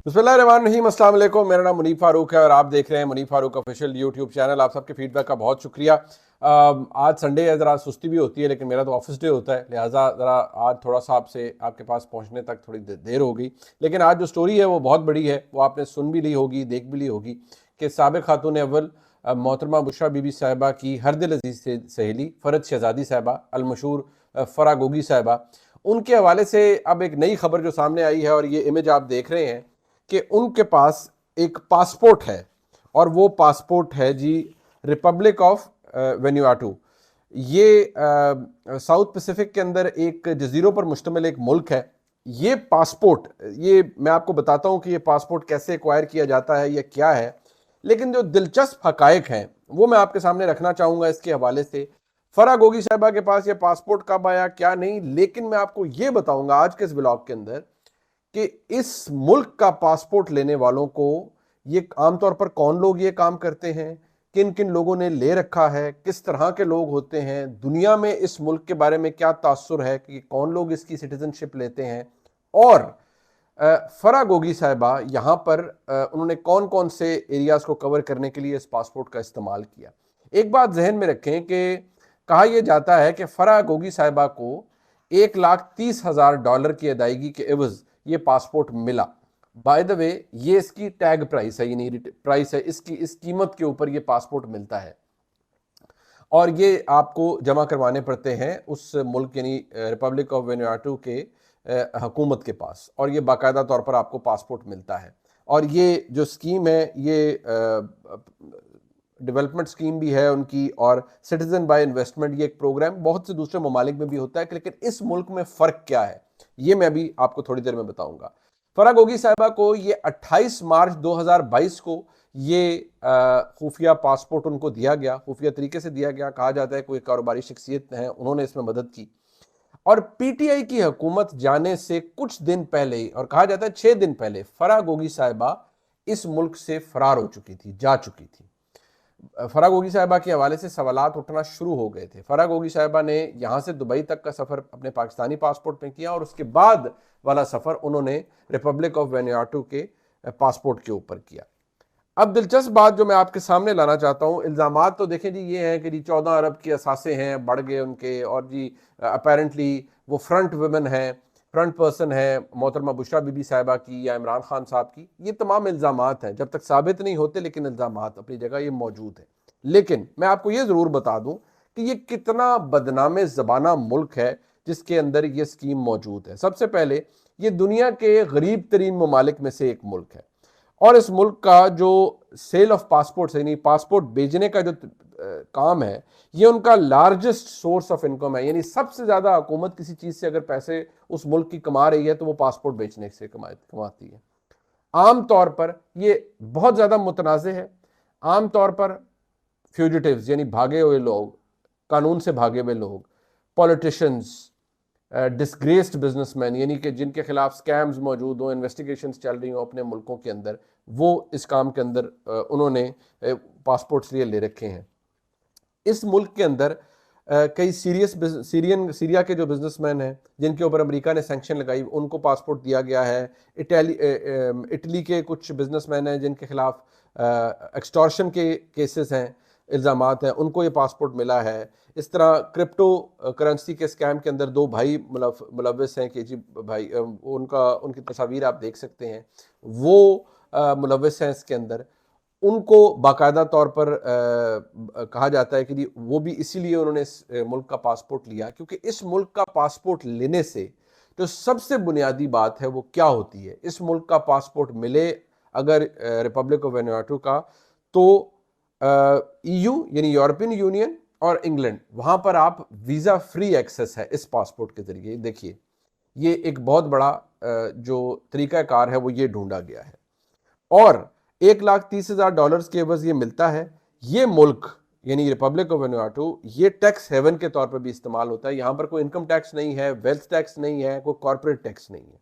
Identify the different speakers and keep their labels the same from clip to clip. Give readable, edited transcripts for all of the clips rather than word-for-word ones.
Speaker 1: बिस्मिल्लाहिर्रहमानिर्रहीम, अस्सलाम वालेकुम। मेरा नाम मुनीफ फारूक है और आप देख रहे हैं Munif Farooq official YouTube channel. आप सबके फीडबैक का बहुत शुक्रिया। आज संडे है, ज़रा सुस्ती भी होती है, लेकिन मेरा तो ऑफिस डे होता है, लिहाजा ज़रा आज थोड़ा सा आपसे आपके पास पहुंचने तक थोड़ी देर हो गई। लेकिन आज जो स्टोरी है वो बहुत बड़ी है, वो आपने सुन भी ली होगी, देख भी ली होगी कि साबिक़ खातून अव्वल मोहतरमा बुशरा बीबी साहिबा की हर दिल अजीज़ से सहेली फ़रद शहज़ादी साहिबा अलमशहूर फ़रा गोगी साहिबा, उनके हवाले से अब एक नई खबर जो सामने आई है और ये इमेज आप देख रहे हैं कि उनके पास एक पासपोर्ट है और वो पासपोर्ट है जी रिपब्लिक ऑफ वेन्यूआटू। ये साउथ पैसिफिक के अंदर एक जजीरों पर मुश्तमिल एक मुल्क है। ये पासपोर्ट, ये मैं आपको बताता हूँ कि ये पासपोर्ट कैसे एक्वायर किया जाता है, ये क्या है, लेकिन जो दिलचस्प हकायक हैं वो मैं आपके सामने रखना चाहूँगा इसके हवाले से। फरा गोगी साहिबा के पास ये पासपोर्ट कब आया क्या नहीं, लेकिन मैं आपको ये बताऊंगा आज के इस ब्लॉग के अंदर कि इस मुल्क का पासपोर्ट लेने वालों को ये आमतौर पर कौन लोग ये काम करते हैं, किन किन लोगों ने ले रखा है, किस तरह के लोग होते हैं, दुनिया में इस मुल्क के बारे में क्या तासुर है कि कौन लोग इसकी सिटीजनशिप लेते हैं, और फरा गोगी साहिबा यहाँ पर उन्होंने कौन कौन से एरियाज को कवर करने के लिए इस पासपोर्ट का इस्तेमाल किया। एक बात जहन में रखें कि कहा यह जाता है कि फरा गोगी साहिबा को $1,30,000 की अदायगी के एवज ये पासपोर्ट मिला। बाय द वे ये इसकी टैग प्राइस है, यानी प्राइस है इसकी, इस कीमत के ऊपर ये पासपोर्ट मिलता है और ये आपको जमा करवाने पड़ते हैं उस मुल्क यानी रिपब्लिक ऑफ वेन्यूआटू के हुकूमत के पास, और ये बाकायदा तौर पर आपको पासपोर्ट मिलता है। और ये जो स्कीम है ये डेवलपमेंट स्कीम भी है उनकी, और सिटीजन बाय इन्वेस्टमेंट ये एक प्रोग्राम बहुत से दूसरे ममालिक में भी होता है, लेकिन इस मुल्क में फ़र्क क्या है ये मैं भी आपको थोड़ी देर में बताऊंगा। फरा गोगी साहिबा को ये 28 मार्च 2022 को ये खुफिया पासपोर्ट उनको दिया गया, खुफिया तरीके से दिया गया। कहा जाता है कोई कारोबारी शख्सियत है, उन्होंने इसमें मदद की, और पीटीआई की हुकूमत जाने से कुछ दिन पहले ही, और कहा जाता है 6 दिन पहले, फरा गोगी साहिबा इस मुल्क से फरार हो चुकी थी, जा चुकी थी। फरा गोगी साहिबा के हवाले से सवालात उठना शुरू हो गए थे। फरा गोगी साहिबा ने यहाँ से दुबई तक का सफ़र अपने पाकिस्तानी पासपोर्ट में किया और उसके बाद वाला सफ़र उन्होंने रिपब्लिक ऑफ वेन्यूआटू के पासपोर्ट के ऊपर किया। अब दिलचस्प बात जो मैं आपके सामने लाना चाहता हूँ, इल्ज़ामात तो देखें जी ये हैं कि जी 14 अरब के असासे हैं, बढ़ गए उनके, और जी अपेरेंटली वो फ्रंट वुमेन हैं, फ्रंट पर्सन है मोहतरमा बुशरा बीबी साहिबा की या इमरान खान साहब की। ये तमाम इल्ज़ामात हैं, जब तक साबित नहीं होते, लेकिन इल्ज़ामात अपनी जगह ये मौजूद है। लेकिन मैं आपको ये ज़रूर बता दूं कि ये कितना बदनाम ज़बाना मुल्क है जिसके अंदर ये स्कीम मौजूद है। सबसे पहले ये दुनिया के गरीब तरीन ममालिक में से एक मुल्क है, और इस मुल्क का जो सेल ऑफ पासपोर्ट यानी पासपोर्ट बेचने का जो काम है, ये उनका लार्जेस्ट सोर्स ऑफ इनकम है। यानी सबसे ज़्यादा हुकूमत किसी चीज़ से अगर पैसे उस मुल्क की कमा रही है तो वो पासपोर्ट बेचने से कमाती है। आम तौर पर ये बहुत ज़्यादा मुतनाज़ है। आम तौर पर फ्यूजिटिव्स यानी भागे हुए लोग, कानून से भागे हुए लोग, पॉलिटिशियंस, डिस्ग्रेस्ड बिजनेसमैन, यानी कि जिनके खिलाफ स्कैम्स मौजूद हों, इन्वेस्टिगेशंस चल रही हों अपने मुल्कों के अंदर, वो इस काम के अंदर उन्होंने पासपोर्ट्स लिए ले रखे हैं। इस मुल्क के अंदर कई सीरिया के जो बिजनेसमैन हैं जिनके ऊपर अमेरिका ने सैंक्शन लगाई, उनको पासपोर्ट दिया गया है। इटली के कुछ बिजनेसमैन हैं जिनके खिलाफ एक्सटॉर्शन के केसेस हैं, इल्ज़ामात हैं, उनको ये पासपोर्ट मिला है। इस तरह क्रिप्टो करेंसी के स्कैम के अंदर 2 भाई मुलव्वस हैं कि जी भाई उनकी तस्वीर आप देख सकते हैं, वो मुलव्वस हैं इसके अंदर। उनको बाकायदा तौर पर कहा जाता है कि जी वो भी इसीलिए उन्होंने इस मुल्क का पासपोर्ट लिया, क्योंकि इस मुल्क का पासपोर्ट लेने से जो सबसे बुनियादी बात है वो क्या होती है। इस मुल्क का पासपोर्ट मिले अगर रिपब्लिक ऑफ वेन्यूआटू का, तो EU यानी यूरोपियन यूनियन और इंग्लैंड, वहाँ पर आप वीज़ा फ्री एक्सेस है इस पासपोर्ट के ज़रिए। देखिए ये एक बहुत बड़ा जो तरीक़ाकार है वो ये ढूंढा गया है, और $1,30,000 के एवज ये मिलता है। ये मुल्क यानी रिपब्लिक ऑफ वेन्यूआटू ये टैक्स हेवन के तौर पर भी इस्तेमाल होता है। यहाँ पर कोई इनकम टैक्स नहीं है, वेल्थ टैक्स नहीं है, कोई कॉर्पोरेट टैक्स नहीं है।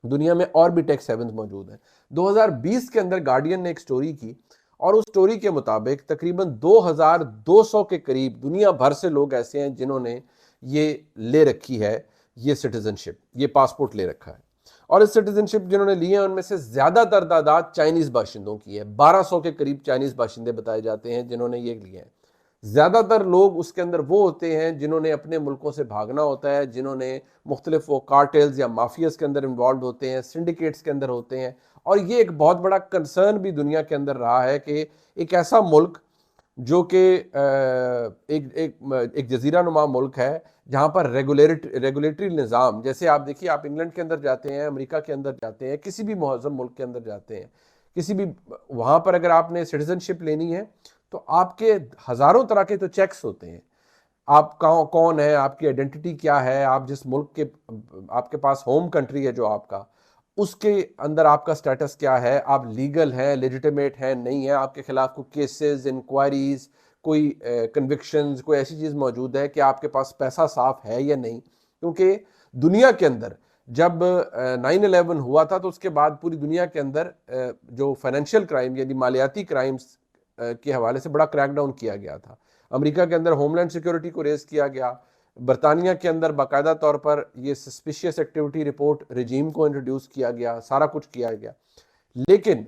Speaker 1: दुनिया में और भी टैक्स हेवन मौजूद हैं। 2020 के अंदर गार्डियन ने एक स्टोरी की, और उस स्टोरी के मुताबिक तकरीबन 2200 के करीब दुनिया भर से लोग ऐसे हैं जिन्होंने ये ले रखी है, ये सिटीजनशिप, ये पासपोर्ट ले रखा है। और इस सिटीजनशिप जिन्होंने ली है उनमें से ज्यादातर तादाद चाइनीज बाशिंदों की है। 1200 के करीब चाइनीज बाशिंदे बताए जाते हैं जिन्होंने ये लिए हैं। ज्यादातर लोग उसके अंदर वो होते हैं जिन्होंने अपने मुल्कों से भागना होता है, जिन्होंने मुख्तलिफ वो कार्टेल्स या माफियाज के अंदर इन्वॉल्व होते हैं, सिंडिकेट्स के अंदर होते हैं। और ये एक बहुत बड़ा कंसर्न भी दुनिया के अंदर रहा है कि एक ऐसा मुल्क जो कि एक जजीरा नुमा मुल्क है जहाँ पर रेगुलेटरी निज़ाम, जैसे आप देखिए, आप इंग्लैंड के अंदर जाते हैं, अमेरिका के अंदर जाते हैं, किसी भी मुहज़्ज़म मुल्क के अंदर जाते हैं, किसी भी वहाँ पर अगर आपने सिटीजनशिप लेनी है तो आपके हज़ारों तरह के तो चेक्स होते हैं। आप कौन है, आपकी आइडेंटिटी क्या है, आप जिस मुल्क के, आपके पास होम कंट्री है जो आपका, उसके अंदर आपका स्टेटस क्या है, आप लीगल हैं, लेजिटिमेट हैं, नहीं है, आपके खिलाफ कोई केसेस, इंक्वायरीज, कोई कन्विक्शंस, कोई ऐसी चीज़ मौजूद है कि आपके पास पैसा साफ है या नहीं। क्योंकि दुनिया के अंदर जब 9/11 हुआ था तो उसके बाद पूरी दुनिया के अंदर जो फाइनेंशियल क्राइम यानी मालियाती क्राइम्स के हवाले से बड़ा क्रैकडाउन किया गया था। अमेरिका के अंदर होमलैंड सिक्योरिटी को रेज किया गया, बरतानिया के अंदर बाकायदा तौर पर ये सस्पिशियस एक्टिविटी रिपोर्ट रिजीम को इंट्रोड्यूस किया गया, सारा कुछ किया गया। लेकिन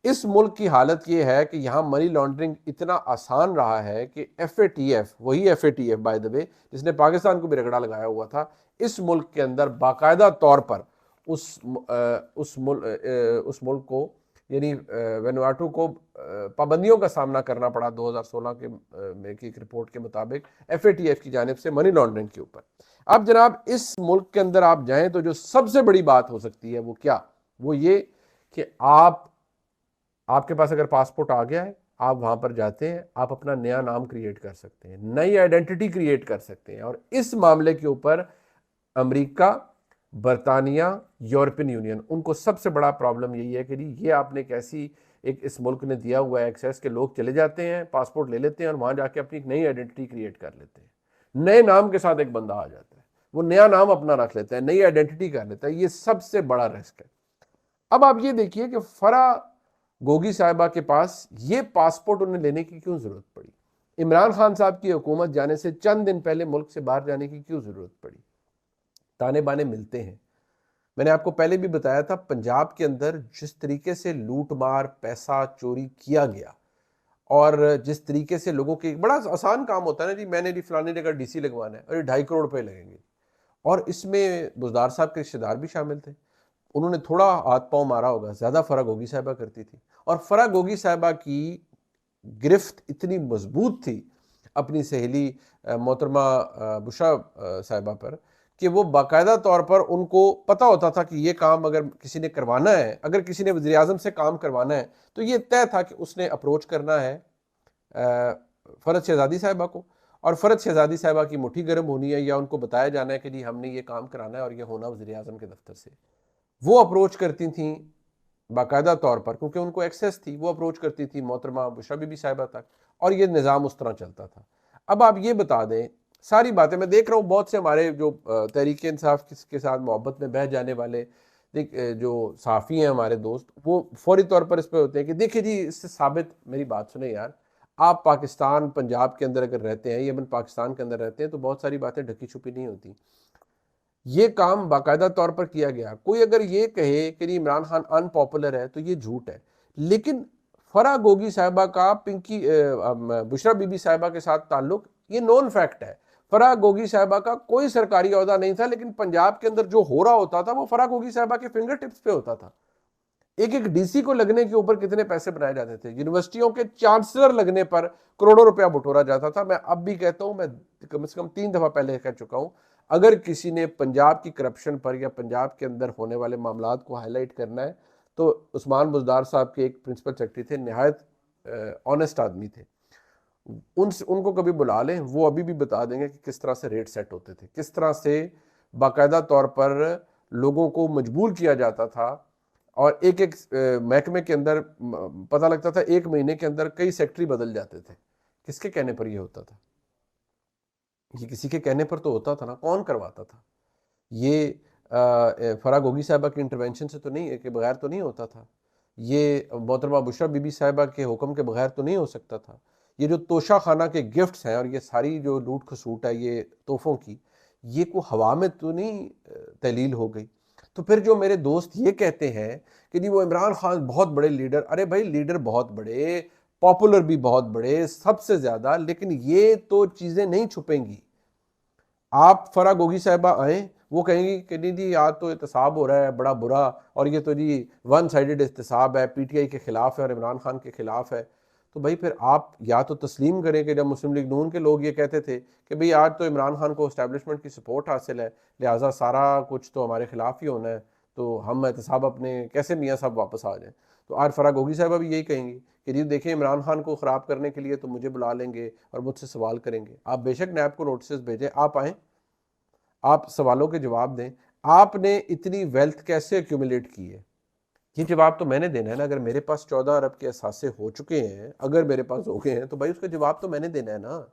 Speaker 1: इस मुल्क की हालत ये है कि यहाँ मनी लॉन्ड्रिंग इतना आसान रहा है कि FATF, वही FATF बाय द वे जिसने पाकिस्तान को भी रगड़ा लगाया हुआ था, इस मुल्क के अंदर बाकायदा तौर पर उस मुल्क को यानी वेनुआटू को पाबंदियों का सामना करना पड़ा 2016 के में की एक रिपोर्ट के मुताबिक FATF की जानिब से मनी लॉन्ड्रिंग के ऊपर। अब जनाब इस मुल्क के अंदर आप जाएं तो जो सबसे बड़ी बात हो सकती है वो क्या, वो ये कि आपके पास अगर पासपोर्ट आ गया है, आप वहां पर जाते हैं, आप अपना नया नाम क्रिएट कर सकते हैं, नई आइडेंटिटी क्रिएट कर सकते हैं। और इस मामले के ऊपर अमेरिका, बरतानिया, यूरोपियन यूनियन, उनको सबसे बड़ा प्रॉब्लम यही है कि ये आपने एक ऐसी इस मुल्क ने दिया हुआ है एक्सेस के लोग चले जाते हैं, पासपोर्ट ले लेते हैं और वहां जाके अपनी एक नई आइडेंटिटी क्रिएट कर लेते हैं। नए नाम के साथ एक बंदा आ जाता है, वो नया नाम अपना रख लेता है, नई आइडेंटिटी कर लेता है। ये सबसे बड़ा रिस्क है। अब आप ये देखिए कि फरा गोगी साहिबा के पास ये पासपोर्ट उन्हें लेने की क्यों जरूरत पड़ी, इमरान खान साहब की हुकूमत जाने से चंद दिन पहले मुल्क से बाहर जाने की क्यों जरूरत पड़ी। ताने बाने मिलते हैं। मैंने आपको पहले भी बताया था, पंजाब के अंदर जिस तरीके से लूट मार, पैसा चोरी किया गया और जिस तरीके से लोगों के, बड़ा आसान काम होता है ना जी, मैंने जी फलानी जगह DC लगवाना है, अरे 2.5 करोड़ रुपए लगेंगे। और इसमें बुजदार साहब के रिश्तेदार भी शामिल थे, उन्होंने थोड़ा हाथ पांव मारा होगा, ज्यादा फरा गोगी साहिबा करती थी। और फरा गोगी साहिबा की गिरफ्त इतनी मजबूत थी अपनी सहेली मोहतरमा बुशरा साहिबा पर कि वो बाकायदा तौर पर उनको पता होता था कि ये काम अगर किसी ने करवाना है, अगर किसी ने वज़ीर आज़म से काम करवाना है तो ये तय था कि उसने अप्रोच करना है फ़रद शहज़ादी साहिबा को, और फ़रद शहज़ादी साहिबा की मुट्ठी गर्म होनी है या उनको बताया जाना है कि जी हमने ये काम कराना है और ये होना वज़ीर आज़म के दफ्तर से। वो अप्रोच करती थी बाकायदा तौर पर, क्योंकि उनको एक्सेस थी, वो अप्रोच करती थी मोहतरमा बुशरा बीबी साहिबा तक, और ये निज़ाम उस तरह चलता था। अब आप ये बता दें, सारी बातें मैं देख रहा हूँ, बहुत से हमारे जो तहरीक इंसाफ के साथ मोहब्बत में बह जाने वाले जो सहाफ़ी हैं हमारे दोस्त, वो फौरी तौर पर इस पर होते हैं कि देखिए जी इससे साबित, मेरी बात सुने यार, आप पाकिस्तान पंजाब के अंदर अगर रहते हैं, यमन पाकिस्तान के अंदर रहते हैं, तो बहुत सारी बातें ढकी छुपी नहीं होती। ये काम बाकायदा तौर पर किया गया। कोई अगर ये कहे कि इमरान खान अनपॉपुलर है तो ये झूठ है। लेकिन फरा गोगी साहिबा का बुशरा बीबी साहिबा के साथ ताल्लुक, ये नॉन फैक्ट है। फरा गोगी साहिबा का कोई सरकारी ओहदा नहीं था, लेकिन पंजाब के अंदर जो हो रहा होता था वो फरा गोगी साहिबा के फिंगर टिप्स पे होता था। एक एक DC को लगने के ऊपर कितने पैसे बनाए जाते थे, यूनिवर्सिटियों के चांसलर लगने पर करोड़ों रुपया बटोरा जाता था। मैं अब भी कहता हूं, मैं कम से कम 3 दफा पहले कह चुका हूं, अगर किसी ने पंजाब की करप्शन पर या पंजाब के अंदर होने वाले मामलात को हाईलाइट करना है तो उस्मान बुजदार साहब के एक प्रिंसिपल सेक्रेटरी थे, नहायत ऑनेस्ट आदमी थे, उनको कभी बुला लें, वो अभी भी बता देंगे कि किस तरह से रेट सेट होते थे, किस तरह से बाकायदा तौर पर लोगों को मजबूर किया जाता था। और एक एक महकमे के अंदर पता लगता था 1 महीने के अंदर कई सेक्रेटरी बदल जाते थे। किसके कहने पर ये होता था? ये किसी के कहने पर तो होता था ना, कौन करवाता था ये? फरा गोगी साहिबा के इंटरवेंशन से तो नहीं, के बगैर तो नहीं होता था। ये मोहतरमा बुशरा बीबी साहिबा के हुक्म के बगैर तो नहीं हो सकता था। ये जो तोशा खाना के गिफ्ट्स हैं और ये सारी जो लूट खसूट है ये तोहफों की, ये को हवा में तो नहीं तहलील हो गई। तो फिर जो मेरे दोस्त ये कहते हैं कि जी वो इमरान खान बहुत बड़े लीडर, अरे भाई लीडर बहुत बड़े, पॉपुलर भी बहुत बड़े, सबसे ज्यादा, लेकिन ये तो चीजें नहीं छुपेंगी। आप फराह गोगी साहिबा आए, वो कहेंगी कि नहीं जी आज तो एहतसाब हो रहा है बड़ा बुरा, और ये तो जी वन साइडेड एहतसाब है, पीटीआई के खिलाफ है और इमरान खान के खिलाफ है। तो भाई फिर आप या तो तस्लीम करें कि जब मुस्लिम लीग नून के लोग ये कहते थे कि भाई आज तो इमरान खान को इस्टेब्लिशमेंट की सपोर्ट हासिल है, लिहाजा सारा कुछ तो हमारे खिलाफ ही होना है, तो हम एहतसाब अपने कैसे मियाँ साहब वापस आ जाएं। तो आज फराह गोगी साहबा भी यही कहेंगी कि जी देखिए इमरान खान को ख़राब करने के लिए तो मुझे बुला लेंगे और मुझसे सवाल करेंगे। आप बेशक नैब को नोटिस भेजें, आप आएँ, आप सवालों के जवाब दें। आपने इतनी वेल्थ कैसे एक्यूमुलेट की है, ये जवाब तो मैंने देना है ना। अगर मेरे पास 14 अरब के असासे हो चुके हैं, अगर मेरे पास हो गए हैं, तो भाई उसका जवाब तो मैंने देना है ना।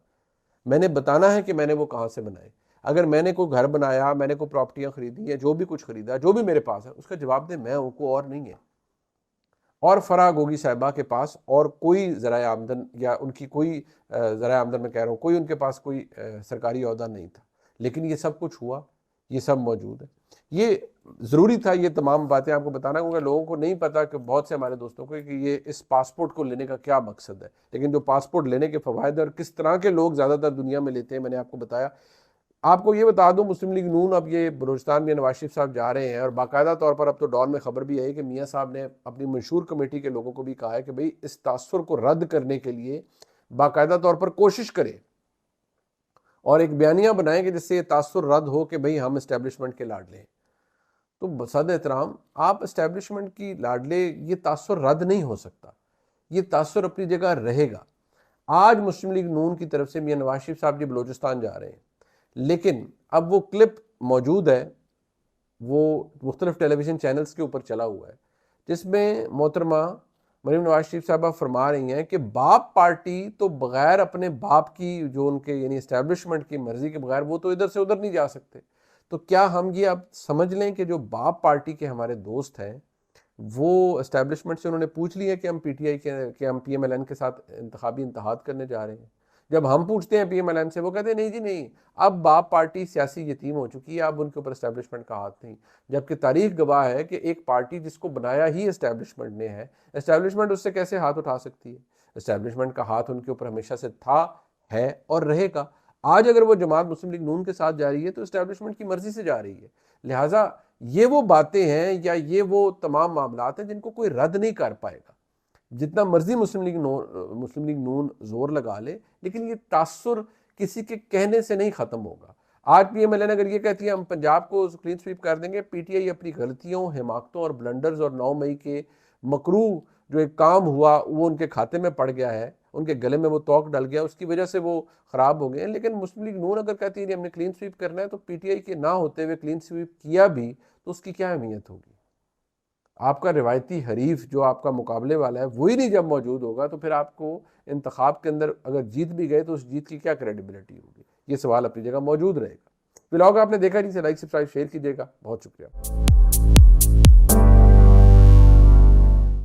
Speaker 1: मैंने बताना है कि मैंने वो कहाँ से बनाए। अगर मैंने कोई घर बनाया, मैंने कोई प्रॉपर्टियां खरीदी है, जो भी कुछ खरीदा, जो भी मेरे पास है, उसका जवाब दे मैं हूँ, को और नहीं है। और फराह गोगी साहिबा के पास और कोई ज़राए आमदन, या उनकी कोई ज़राए आमदन में कह रहा हूँ, कोई उनके पास कोई सरकारी ओहदा नहीं था, लेकिन ये सब कुछ हुआ, ये सब मौजूद है। ये ज़रूरी था ये तमाम बातें आपको बताना, क्योंकि लोगों को नहीं पता कि बहुत से हमारे दोस्तों को कि ये इस पासपोर्ट को लेने का क्या मकसद है। लेकिन जो पासपोर्ट लेने के फ़वायद और किस तरह के लोग ज़्यादातर दुनिया में लेते हैं, मैंने आपको बताया। आपको ये बता दूं, मुस्लिम लीग नून अब ये बलूचिस्तान में नवाज शरीफ साहब जा रहे हैं, और बाकायदा तौर पर अब तो डॉन में खबर भी आई कि मियाँ साहब ने अपनी मशहूर कमेटी के लोगों को भी कहा है कि भाई इस तासुर को रद्द करने के लिए बाकायदा तौर पर कोशिश करें और एक बयानिया बनाएं कि जिससे ये तासुर रद्द हो कि भाई हम इस्टेब्लिशमेंट के लाडले। तो बसद एहतराम आप इस्टेब्लिशमेंट की लाडले, ये तासुर रद्द नहीं हो सकता, ये तासुर अपनी जगह रहेगा। आज मुस्लिम लीग नून की तरफ से मियाँ नवाज शरीफ साहब जी बलूचिस्तान जा रहे हैं, लेकिन अब वो क्लिप मौजूद है, वो मुख्तलिफ टेलीविज़न चैनल्स के ऊपर चला हुआ है, जिसमें मोहतरमा मरीम नवाज शरीफ साहबा फरमा रही हैं कि बाप पार्टी तो बग़ैर अपने बाप की, जो उनके यानी इस्टेब्लिशमेंट की मर्ज़ी के बगैर, वो तो इधर से उधर नहीं जा सकते। तो क्या हम ये अब समझ लें कि जो बाप पार्टी के हमारे दोस्त हैं, वो इस्टेब्लिशमेंट से उन्होंने पूछ लिया कि हम पीटीआई के हम पीएमएलएन के साथ इंतखाबी इंतहाद करने जा रहे हैं। जब हम पूछते हैं पीएमएलएन से, वो कहते हैं नहीं जी नहीं, अब बाप पार्टी सियासी यतीम हो चुकी है, अब उनके ऊपर इस्टेब्लिशमेंट का हाथ नहीं। जबकि तारीख गवाह है कि एक पार्टी जिसको बनाया ही इस्टेब्लिशमेंट ने है, इस्टेब्लिशमेंट उससे कैसे हाथ उठा सकती है। इस्टेब्लिशमेंट का हाथ उनके ऊपर हमेशा से था, है और रहेगा। आज अगर वो जमात मुस्लिम लीग नून के साथ जा रही है तो इस्टेब्लिशमेंट की मर्जी से जा रही है। लिहाजा ये वो बातें हैं या ये वो तमाम मामलात हैं जिनको कोई रद्द नहीं कर पाएगा, जितना मर्जी मुस्लिम लीग नून जोर लगा ले, लेकिन ये तासुर किसी के कहने से नहीं खत्म होगा। आज पीएमएलएन अगर ये कहती है हम पंजाब को क्लीन स्वीप कर देंगे, पीटीआई अपनी गलतियों, हिमाकतों और ब्लंडर्स और 9 मई के मकरू जो एक काम हुआ वो उनके खाते में पड़ गया है, उनके गले में वो तोक डल गया, उसकी वजह से वो खराब हो गए हैं। लेकिन मुस्लिम लीग नून अगर कहती है हमने क्लीन स्वीप करना है, तो पीटीआई के ना होते हुए क्लीन स्वीप किया भी तो उसकी क्या अहमियत होगी। आपका रिवायती हरीफ जो आपका मुकाबले वाला है वही नहीं जब मौजूद होगा, तो फिर आपको इंतखाब के अंदर अगर जीत भी गए तो उस जीत की क्या क्रेडिबिलिटी होगी। ये सवाल अपनी जगह मौजूद रहेगा। व्लॉग आपने देखा, नहीं से लाइक सब्सक्राइब शेयर कीजिएगा। बहुत शुक्रिया।